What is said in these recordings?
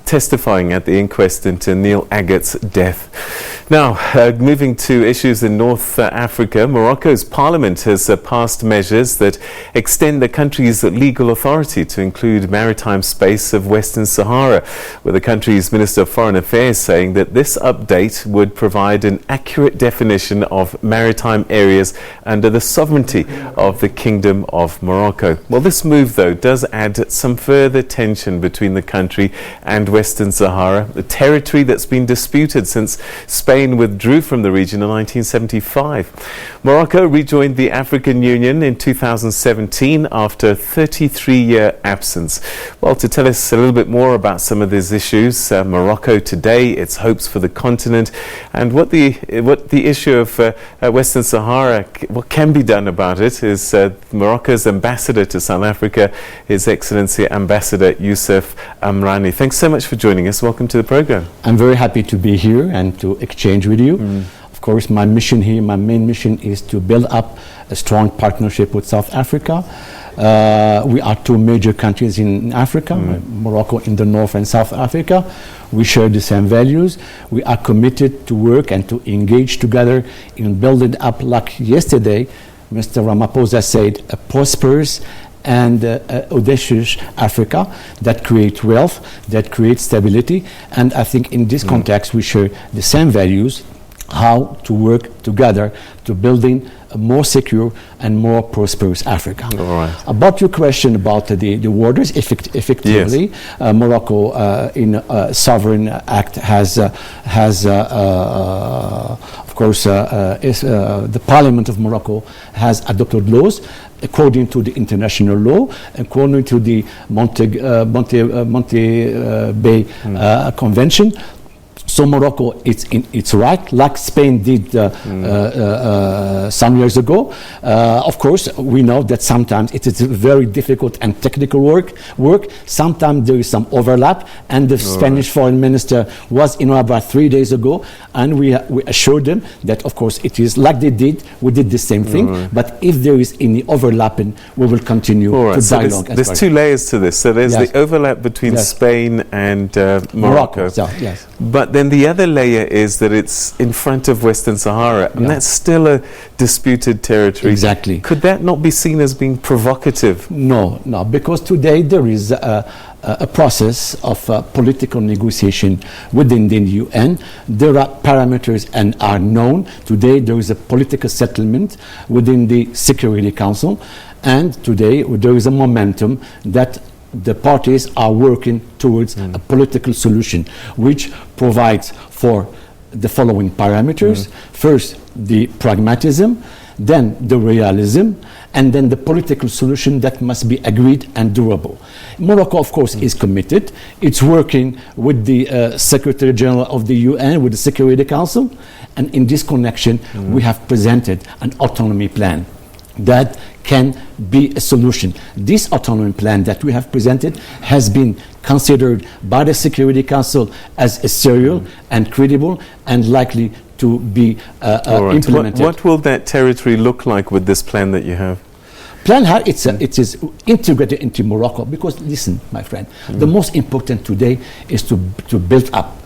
testifying at the inquest into Neil Aggat's death. Now, moving to issues in North Africa, Morocco's parliament has passed measures that extend the country's legal authority to include maritime space of Western Sahara, with the country's Minister of Foreign Affairs saying that this update would provide an accurate definition of maritime areas under the sovereignty of the Kingdom of Morocco. Well, this move, though, does add some further tension between the country and Western Sahara, a territory that's been disputed since Spain withdrew from the region in 1975. Morocco rejoined the African Union in 2017 after a 33-year absence. Well, to tell us a little bit more about some of these issues, Morocco today, its hopes for the continent, and what the issue of Western Sahara, what can be done about it, is Morocco's ambassador to South Africa, His Excellency Ambassador Youseff Amrani. Thanks so much for joining us. Welcome to the program. I'm very happy to be here and to exchange with you. Of course, my mission here, my main mission is to build up a strong partnership with South Africa. We are two major countries in Africa, Morocco in the north and South Africa. We share the same values. We are committed to work and to engage together in building up, like yesterday, Mr. Ramaphosa said, a prosperous and audacious Africa that creates wealth, that creates stability. And I think in this context we share the same values, how to work together to building a more secure and more prosperous Africa. All right. About your question about the waters, effectively, yes. Morocco in Sovereign Act has of course, the Parliament of Morocco has adopted laws according to the international law, according to the Monte Bay Convention. So Morocco, it's right, like Spain did some years ago. Of course, we know that sometimes it is very difficult and technical work. Sometimes there is some overlap, and the Spanish foreign minister was in about 3 days ago, and we assured them that, of course, it is like they did. We did the same thing, but if there is any overlapping, we will continue to dialogue. There's two layers to this. So there's the overlap between Spain and Morocco. Yes. But then the other layer is that it's in front of Western Sahara, and that's still a disputed territory. Exactly. Could that not be seen as being provocative? No, because today there is a process of political negotiation within the UN. There are parameters and are known. Today there is a political settlement within the Security Council, and today there is a momentum that the parties are working towards a political solution which provides for the following parameters. First, the pragmatism, then the realism, and then the political solution that must be agreed and durable. Morocco, of course, is committed. It's working with the Secretary General of the UN, with the Security Council, and in this connection, we have presented an autonomy plan that can be a solution. This autonomy plan that we have presented has been considered by the Security Council as a serial and credible and likely to be implemented. What will that territory look like with this plan that you have? It is integrated into Morocco because, listen, my friend, the most important today is to build up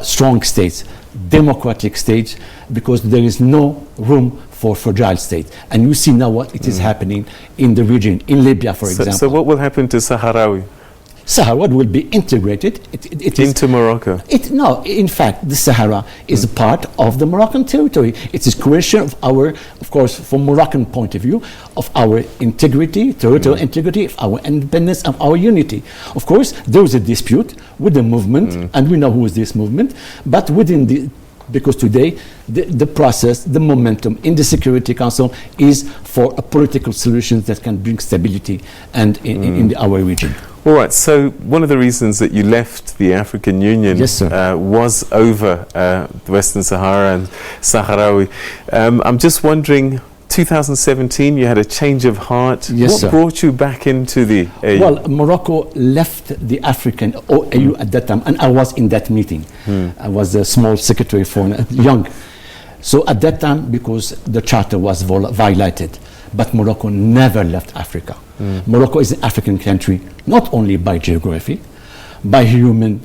strong states, democratic states, because there is no room for fragile state. And you see now what it is happening in the region, in Libya, for example. So what will happen to Sahrawi? Sahara will be integrated into Morocco. No, in fact, the Sahara is a part of the Moroccan territory. It is a question of our, of course, from Moroccan point of view, of our integrity, territorial integrity, of our independence, of our unity. Of course, there is a dispute with the movement, and we know who is this movement, but within the, because today the process, the momentum in the Security Council is for a political solution that can bring stability and in our region. All right, so one of the reasons that you left the African Union was over Western Sahara and Sahrawi. I'm just wondering, 2017, you had a change of heart. What brought you back into the AU? Well, Morocco left the African AU at that time, and I was in that meeting. I was a small secretary for young. So at that time, because the charter was violated, but Morocco never left Africa. Morocco is an African country, not only by geography, by human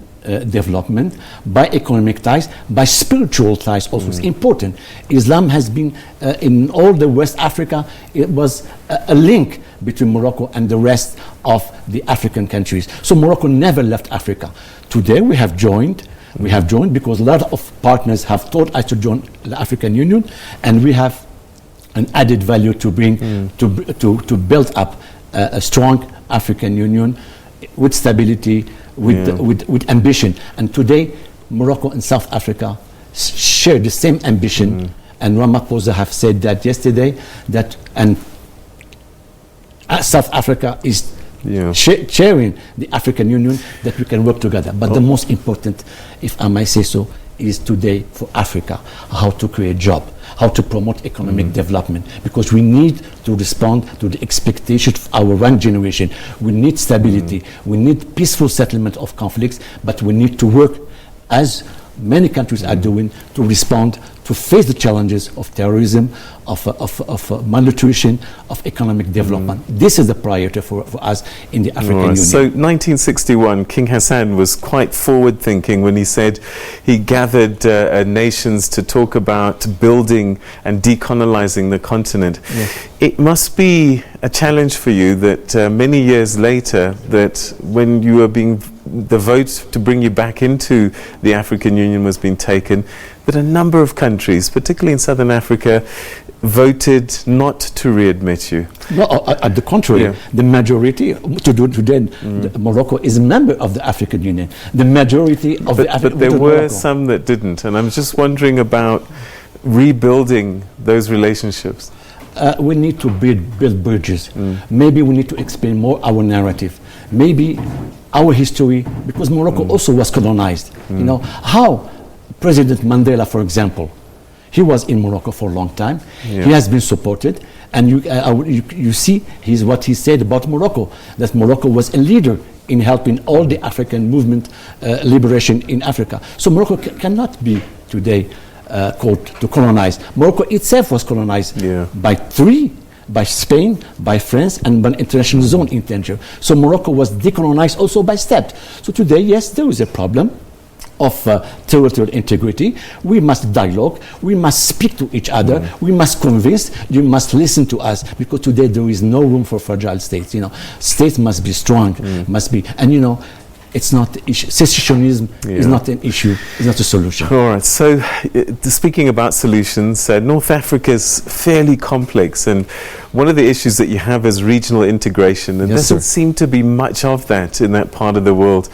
development, by economic ties, by spiritual ties also. It's important. Islam has been in all the West Africa, it was a link between Morocco and the rest of the African countries. So Morocco never left Africa. Today we have joined because a lot of partners have told us to join the African Union, and we have an added value to bring to build up a strong African Union with stability, with ambition. And today, Morocco and South Africa share the same ambition. And Ramaphosa have said that yesterday, that South Africa is sharing the African Union, that we can work together. But the most important, if I may say so, is today for Africa, how to create jobs, how to promote economic development, because we need to respond to the expectations of our young generation. We need stability, we need peaceful settlement of conflicts, but we need to work, as many countries are doing, to respond, to face the challenges of terrorism, of malnutrition, of economic development. This is the priority for us in the African Union. So 1961, King Hassan was quite forward-thinking when he said he gathered nations to talk about building and decolonizing the continent. Yes. It must be a challenge for you that many years later, that when you were the vote to bring you back into the African Union was being taken, that a number of countries, particularly in Southern Africa, voted not to readmit you. No, at the contrary, the majority, today Morocco is a member of the African Union. The majority of the African Union. But there were some that didn't, and I'm just wondering about rebuilding those relationships. We need to build bridges. Maybe we need to explain more our narrative. Maybe our history, because Morocco also was colonized. You know, how President Mandela, for example, he was in Morocco for a long time. He has been supported, and you see what he said about Morocco, that Morocco was a leader in helping all the African movement liberation in Africa. So Morocco cannot be today called to colonize. Morocco itself was colonized by Spain, by France, and by international zone in Tangier. So Morocco was decolonized also by steps. So today, yes, there is a problem of territorial integrity. We must dialogue, we must speak to each other, we must convince, you must listen to us, because today there is no room for fragile states. You know, states must be strong, must be, and you know, it's not the issue. Secessionism is not an issue, it's not a solution. All right, so speaking about solutions, North Africa is fairly complex, and one of the issues that you have is regional integration, and there doesn't seem to be much of that in that part of the world.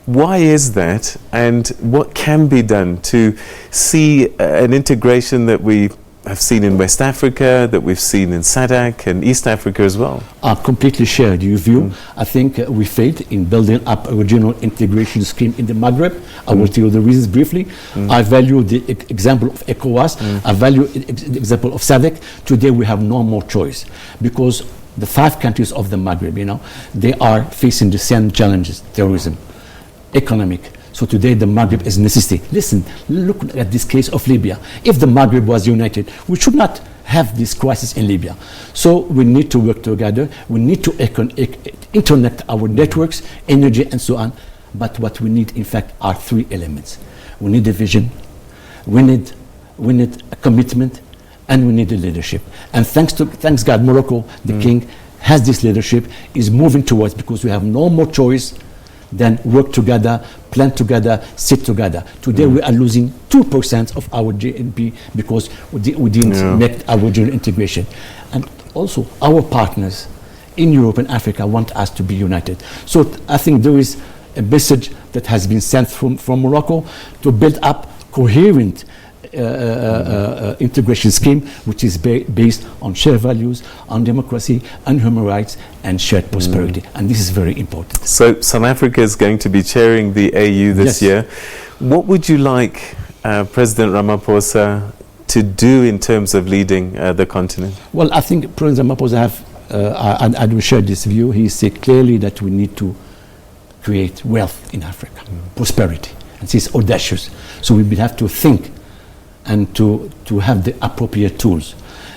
Why is that, and what can be done to see an integration that we have seen in West Africa, that we've seen in SADC and East Africa as well? I completely share your view. I think we failed in building up a regional integration scheme in the Maghreb. I will tell you the reasons briefly. I value the example of ECOWAS. I value the example of SADC. Today we have no more choice, because the 5 countries of the Maghreb, you know, they are facing the same challenges: terrorism, economic. So today the Maghreb is necessity. Listen, look at this case of Libya. If the Maghreb was united, we should not have this crisis in Libya. So we need to work together. We need to interconnect our networks, energy, and so on. But what we need, in fact, are 3 elements. We need a vision, we need a commitment, and we need a leadership. And thanks God, Morocco, the king, has this leadership, is moving towards, because we have no more choice than work together, plan together, sit together. Today we are losing 2% of our GNP because we didn't make our regional integration. And also our partners in Europe and Africa want us to be united. So I think there is a message that has been sent from Morocco to build up coherent integration scheme, which is based on shared values, on democracy, on human rights, and shared prosperity. And this is very important. So South Africa is going to be chairing the AU this year. What would you like President Ramaphosa to do in terms of leading the continent? Well, I think President Ramaphosa I will share this view. He said clearly that we need to create wealth in Africa, prosperity. And he's audacious. So we will have to think and to have the appropriate tools.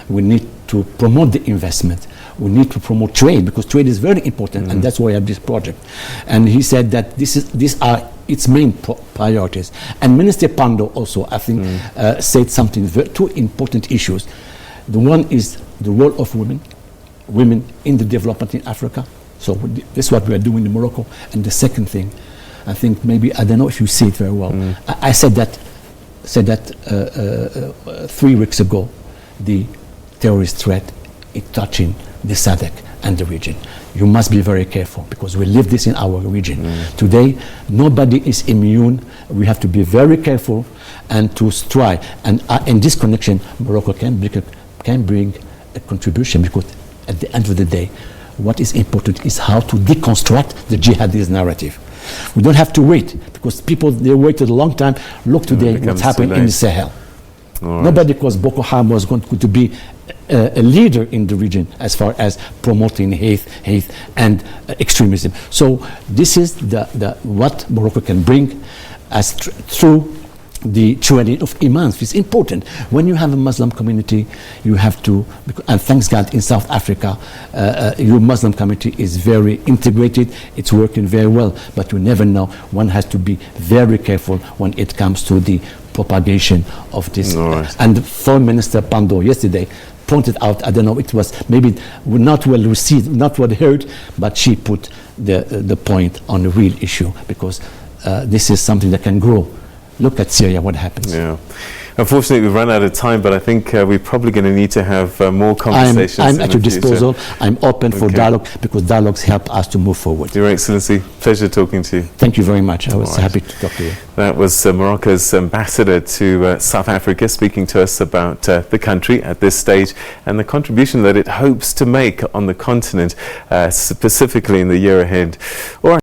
We need to promote the investment. we need to promote trade, because trade is very important, and that's why I have this project. And he said that these are its main priorities. And Minister Pando also, I think, said something, two important issues. The one is the role of women in the development in Africa. So this is what we are doing in Morocco. And the second thing, I think maybe, I don't know if you see it very well, I said that 3 weeks ago, the terrorist threat is touching the SADC and the region. You must be very careful, because we live this in our region. Today, nobody is immune. We have to be very careful and to strive. And in this connection, Morocco can bring a contribution, because at the end of the day, what is important is how to deconstruct the jihadist narrative. We don't have to wait, because people, they waited a long time. Look today what's happening in the Sahel. Nobody, because Boko Haram was going to be a leader in the region as far as promoting hate and extremism. So this is what Morocco can bring as through the training of imams. It's important. When you have a Muslim community, you have to, and thanks God in South Africa, your Muslim community is very integrated, it's working very well, but you never know. One has to be very careful when it comes to the propagation of this. And the Foreign Minister Pando yesterday pointed out, I don't know, it was maybe not well received, not well heard, but she put the point on the real issue, because this is something that can grow. Look at Syria, what happens. Yeah. Unfortunately, we've run out of time, but I think we're probably going to need to have more conversations. I'm at your disposal. I'm open for dialogue, because dialogues help us to move forward. Your Excellency, pleasure talking to you. Thank you very much. I was happy to talk to you. That was Morocco's ambassador to South Africa, speaking to us about the country at this stage and the contribution that it hopes to make on the continent, specifically in the year ahead. All right.